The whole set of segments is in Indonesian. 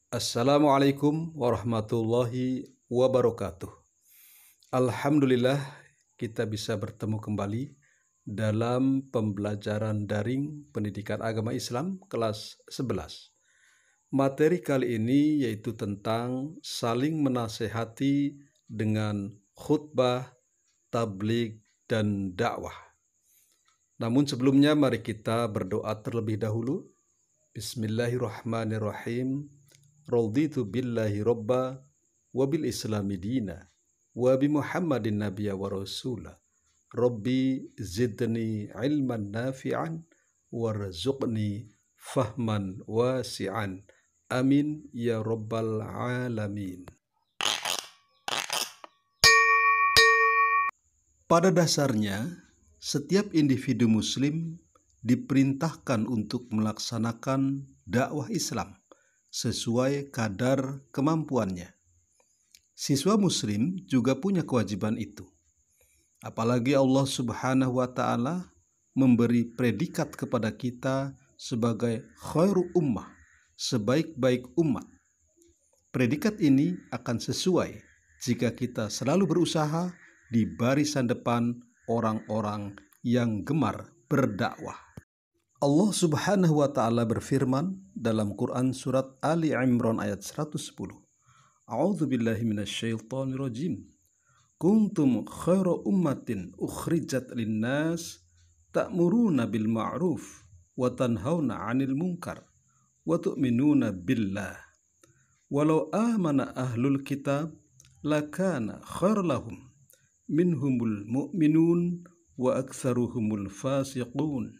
Assalamualaikum warahmatullahi wabarakatuh. Alhamdulillah kita bisa bertemu kembali dalam pembelajaran daring pendidikan agama Islam kelas 11. Materi kali ini yaitu tentang saling menasehati dengan khutbah, tabligh, dan dakwah. Namun sebelumnya mari kita berdoa terlebih dahulu. Bismillahirrahmanirrahim. Raditu billahi robba wa bil islami dina wa bi Muhammadin nabiyya wa rasula. Rabbi zidni ilman nafi'an warzuqni fahman wasi'an. Amin ya rabbal alamin. Pada dasarnya, setiap individu muslim diperintahkan untuk melaksanakan dakwah Islam sesuai kadar kemampuannya. Siswa muslim juga punya kewajiban itu. Apalagi Allah Subhanahu wa Ta'ala memberi predikat kepada kita sebagai khairu ummah, sebaik-baik umat. Predikat ini akan sesuai jika kita selalu berusaha di barisan depan orang-orang yang gemar berdakwah. Allah Subhanahu wa Ta'ala berfirman dalam Quran surat Ali Imran ayat 110. A'udzu billahi minasyaitonir rajim. Kuntum khaira ummatin ukhrijat linnas ta'muruna bil ma'ruf wa tanhauna 'anil munkar wa tu'minuna billah. Walau amana ahlul kitab lakana khair lahum minhumul mu'minun wa aktsaruhumul fasiqun.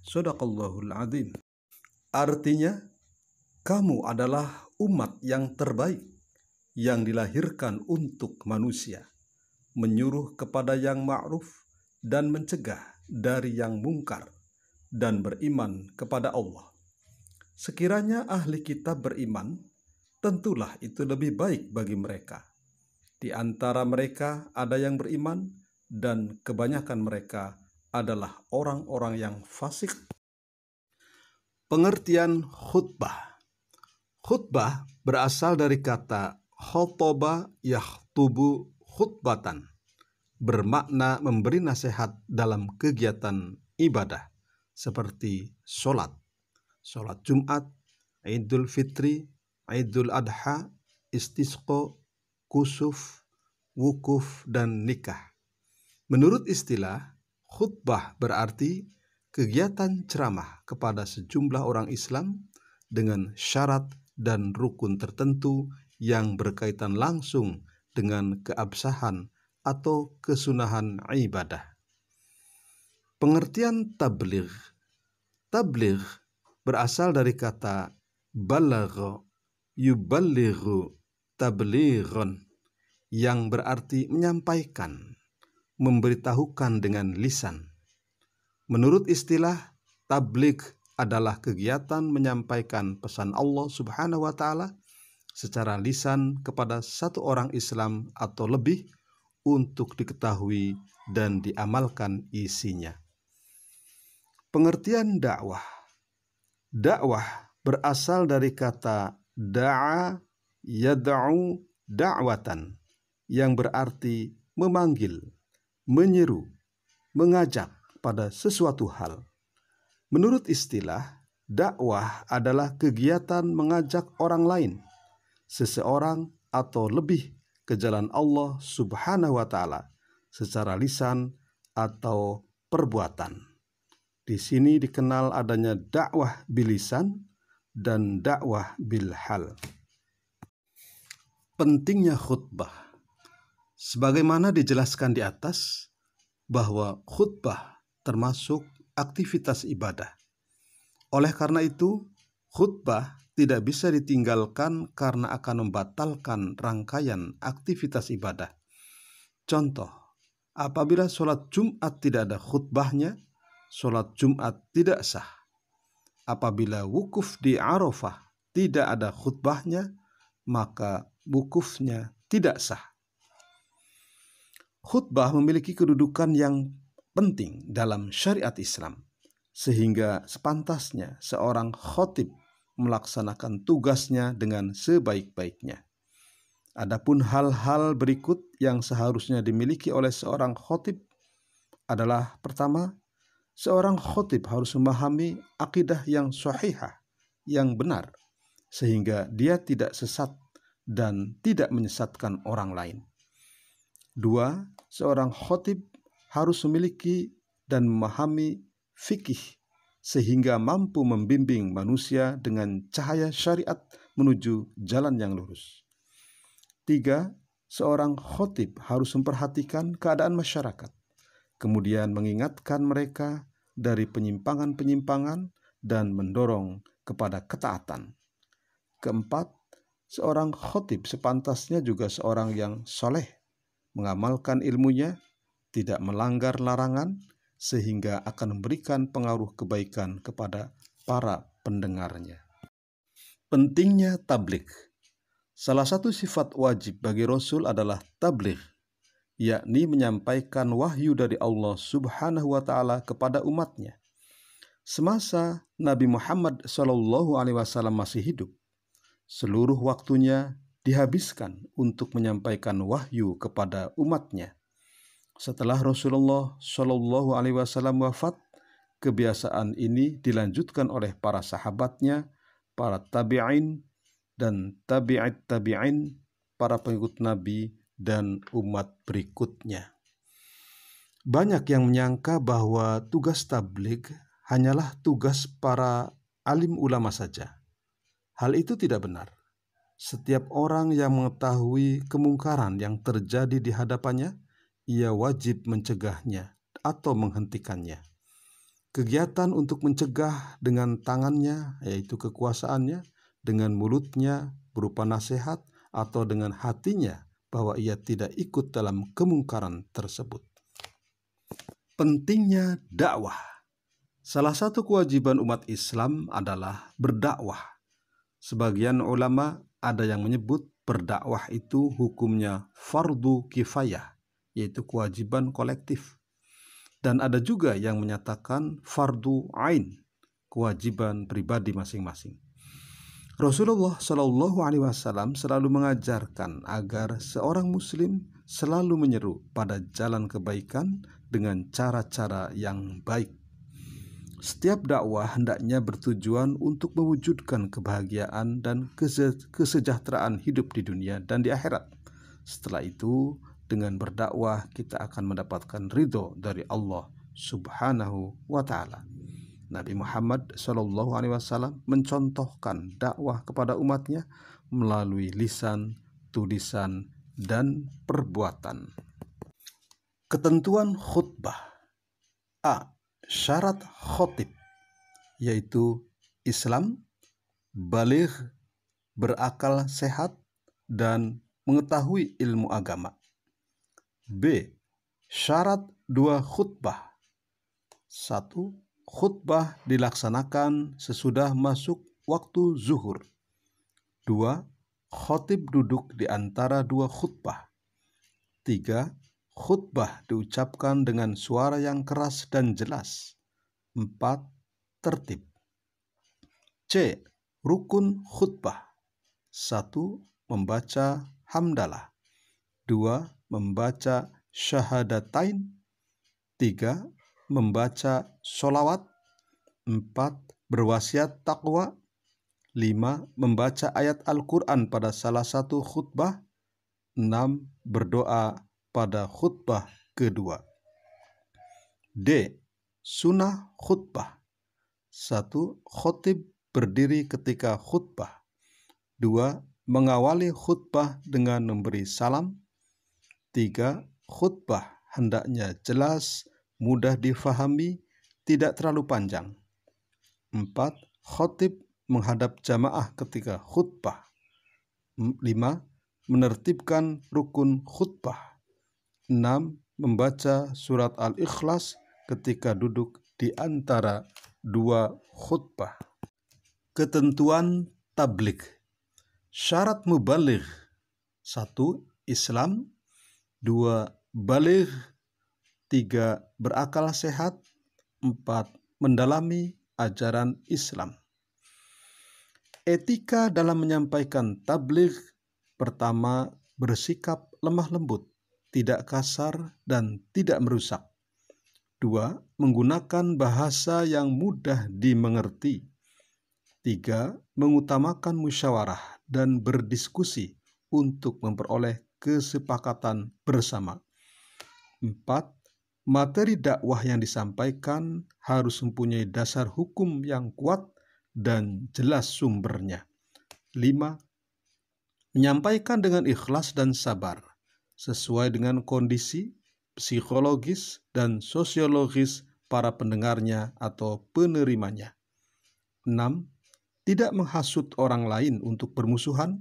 Shadaqallahul azim. Artinya, kamu adalah umat yang terbaik yang dilahirkan untuk manusia, menyuruh kepada yang ma'ruf dan mencegah dari yang mungkar, dan beriman kepada Allah. Sekiranya ahli kitab beriman, tentulah itu lebih baik bagi mereka. Di antara mereka ada yang beriman, dan kebanyakan mereka adalah orang-orang yang fasik. Pengertian khutbah. Khutbah berasal dari kata khotoba yakhtubu khutbatan, bermakna memberi nasihat dalam kegiatan ibadah seperti sholat Jumat, Idul Fitri, Idul Adha, istisqa, kusuf, wukuf, dan nikah. Menurut istilah, khutbah berarti kegiatan ceramah kepada sejumlah orang Islam dengan syarat dan rukun tertentu yang berkaitan langsung dengan keabsahan atau kesunahan ibadah. Pengertian tabligh. Tabligh berasal dari kata balagha yuballighu tablighan, yang berarti menyampaikan, memberitahukan dengan lisan. Menurut istilah, tabligh adalah kegiatan menyampaikan pesan Allah Subhanahu wa Ta'ala secara lisan kepada satu orang Islam atau lebih untuk diketahui dan diamalkan isinya. Pengertian dakwah. Dakwah berasal dari kata da'a yad'u da'watan, yang berarti memanggil, menyeru, mengajak pada sesuatu hal. Menurut istilah, dakwah adalah kegiatan mengajak orang lain, seseorang atau lebih ke jalan Allah Subhanahu wa Ta'ala secara lisan atau perbuatan. Di sini dikenal adanya dakwah bilisan dan dakwah bilhal. Pentingnya khutbah. Sebagaimana dijelaskan di atas, bahwa khutbah termasuk aktivitas ibadah. Oleh karena itu, khutbah tidak bisa ditinggalkan karena akan membatalkan rangkaian aktivitas ibadah. Contoh, apabila sholat Jumat tidak ada khutbahnya, sholat Jumat tidak sah. Apabila wukuf di Arafah tidak ada khutbahnya, maka wukufnya tidak sah. Khutbah memiliki kedudukan yang penting dalam syariat Islam, sehingga sepantasnya seorang khotib melaksanakan tugasnya dengan sebaik-baiknya. Adapun hal-hal berikut yang seharusnya dimiliki oleh seorang khatib adalah: pertama, seorang khatib harus memahami akidah yang sahihah, yang benar, sehingga dia tidak sesat dan tidak menyesatkan orang lain. Dua, seorang khatib harus memiliki dan memahami fikih sehingga mampu membimbing manusia dengan cahaya syariat menuju jalan yang lurus. Tiga, seorang khatib harus memperhatikan keadaan masyarakat, kemudian mengingatkan mereka dari penyimpangan-penyimpangan dan mendorong kepada ketaatan. Keempat, seorang khatib sepantasnya juga seorang yang soleh, mengamalkan ilmunya, tidak melanggar larangan, sehingga akan memberikan pengaruh kebaikan kepada para pendengarnya. Pentingnya tabligh. Salah satu sifat wajib bagi Rasul adalah tabligh, yakni menyampaikan wahyu dari Allah Subhanahu wa Ta'ala kepada umatnya. Semasa Nabi Muhammad SAW masih hidup, seluruh waktunya dihabiskan untuk menyampaikan wahyu kepada umatnya. Setelah Rasulullah SAW wafat, kebiasaan ini dilanjutkan oleh para sahabatnya, para tabi'in dan tabi'it tabi'in, para pengikut Nabi dan umat berikutnya. Banyak yang menyangka bahwa tugas tabligh hanyalah tugas para alim ulama saja. Hal itu tidak benar. Setiap orang yang mengetahui kemungkaran yang terjadi di hadapannya, ia wajib mencegahnya atau menghentikannya. Kegiatan untuk mencegah dengan tangannya, yaitu kekuasaannya, dengan mulutnya berupa nasihat, atau dengan hatinya bahwa ia tidak ikut dalam kemungkaran tersebut. Pentingnya dakwah. Salah satu kewajiban umat Islam adalah berdakwah. Sebagian ulama ada yang menyebut berdakwah itu hukumnya fardu kifayah, yaitu kewajiban kolektif. Dan ada juga yang menyatakan fardu ain, kewajiban pribadi masing-masing. Rasulullah SAW selalu mengajarkan agar seorang muslim selalu menyeru pada jalan kebaikan dengan cara-cara yang baik. Setiap dakwah hendaknya bertujuan untuk mewujudkan kebahagiaan dan kesejahteraan hidup di dunia dan di akhirat. Setelah itu, dengan berdakwah kita akan mendapatkan ridho dari Allah Subhanahu wa Ta'ala. Nabi Muhammad SAW mencontohkan dakwah kepada umatnya melalui lisan, tulisan, dan perbuatan. Ketentuan khutbah. A. Syarat khatib, yaitu Islam, baligh, berakal sehat, dan mengetahui ilmu agama. B. Syarat dua khutbah. 1. Khutbah dilaksanakan sesudah masuk waktu zuhur. 2. Khatib duduk di antara dua khutbah. 3. Khutbah diucapkan dengan suara yang keras dan jelas. 4. Tertib. C. Rukun khutbah. 1. Membaca hamdalah. 2. Membaca syahadatain. 3. Membaca sholawat. 4. Berwasiat taqwa. 5. Membaca ayat Al-Quran pada salah satu khutbah. 6. Berdoa pada khutbah kedua. D. Sunnah khutbah. 1. Khatib berdiri ketika khutbah. 2. Mengawali khutbah dengan memberi salam. 3. Khutbah hendaknya jelas, mudah difahami, tidak terlalu panjang. 4. Khatib menghadap jamaah ketika khutbah. 5. Menertibkan rukun khutbah. 6. Membaca surat Al-Ikhlas ketika duduk di antara dua khutbah. Ketentuan tabligh. Syarat mubaligh. 1. Islam. 2. Baligh. 3. Berakal sehat. 4. Mendalami ajaran Islam. Etika dalam menyampaikan tabligh: pertama, bersikap lemah lembut, tidak kasar dan tidak merusak. 2. Menggunakan bahasa yang mudah dimengerti. 3. Mengutamakan musyawarah dan berdiskusi untuk memperoleh kesepakatan bersama. 4. Materi dakwah yang disampaikan harus mempunyai dasar hukum yang kuat dan jelas sumbernya. 5. Menyampaikan dengan ikhlas dan sabar, sesuai dengan kondisi psikologis dan sosiologis para pendengarnya atau penerimanya. 6. Tidak menghasut orang lain untuk bermusuhan,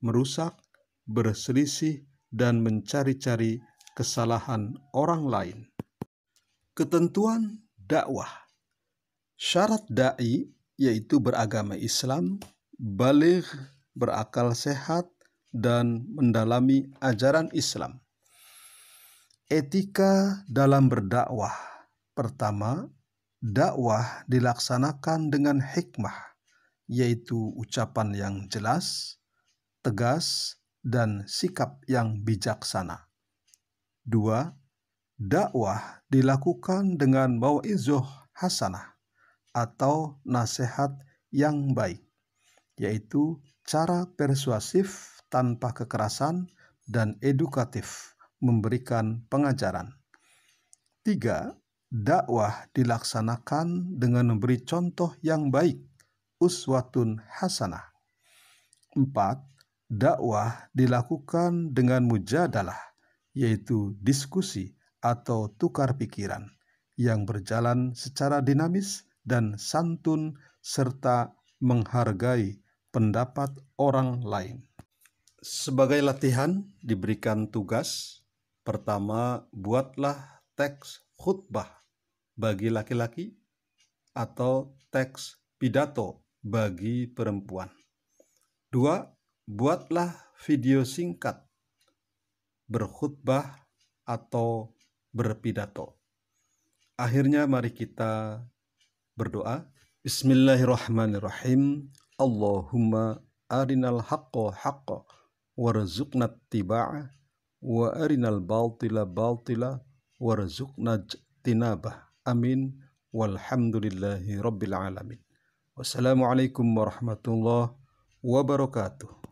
merusak, berselisih, dan mencari-cari kesalahan orang lain. Ketentuan dakwah. Syarat da'i yaitu beragama Islam, baligh, berakal sehat, dan mendalami ajaran Islam. Etika dalam berdakwah. Pertama, dakwah dilaksanakan dengan hikmah, yaitu ucapan yang jelas, tegas, dan sikap yang bijaksana. 2. Dakwah dilakukan dengan mau'izah hasanah atau nasihat yang baik, yaitu cara persuasif tanpa kekerasan dan edukatif memberikan pengajaran. 3. Dakwah dilaksanakan dengan memberi contoh yang baik, uswatun hasanah. 4. Dakwah dilakukan dengan mujadalah, yaitu diskusi atau tukar pikiran yang berjalan secara dinamis dan santun serta menghargai pendapat orang lain. Sebagai latihan diberikan tugas. Pertama, buatlah teks khutbah bagi laki-laki atau teks pidato bagi perempuan. 2. Buatlah video singkat berkhutbah atau berpidato. Akhirnya mari kita berdoa. Bismillahirrahmanirrahim. Allahumma arinal haqqa haqqa warzuqna ittiba'ah wa arinal batila batila warzuqna ijtinabah. Amin. Walhamdulillahi rabbil alamin. Wassalamualaikum warahmatullahi wabarakatuh.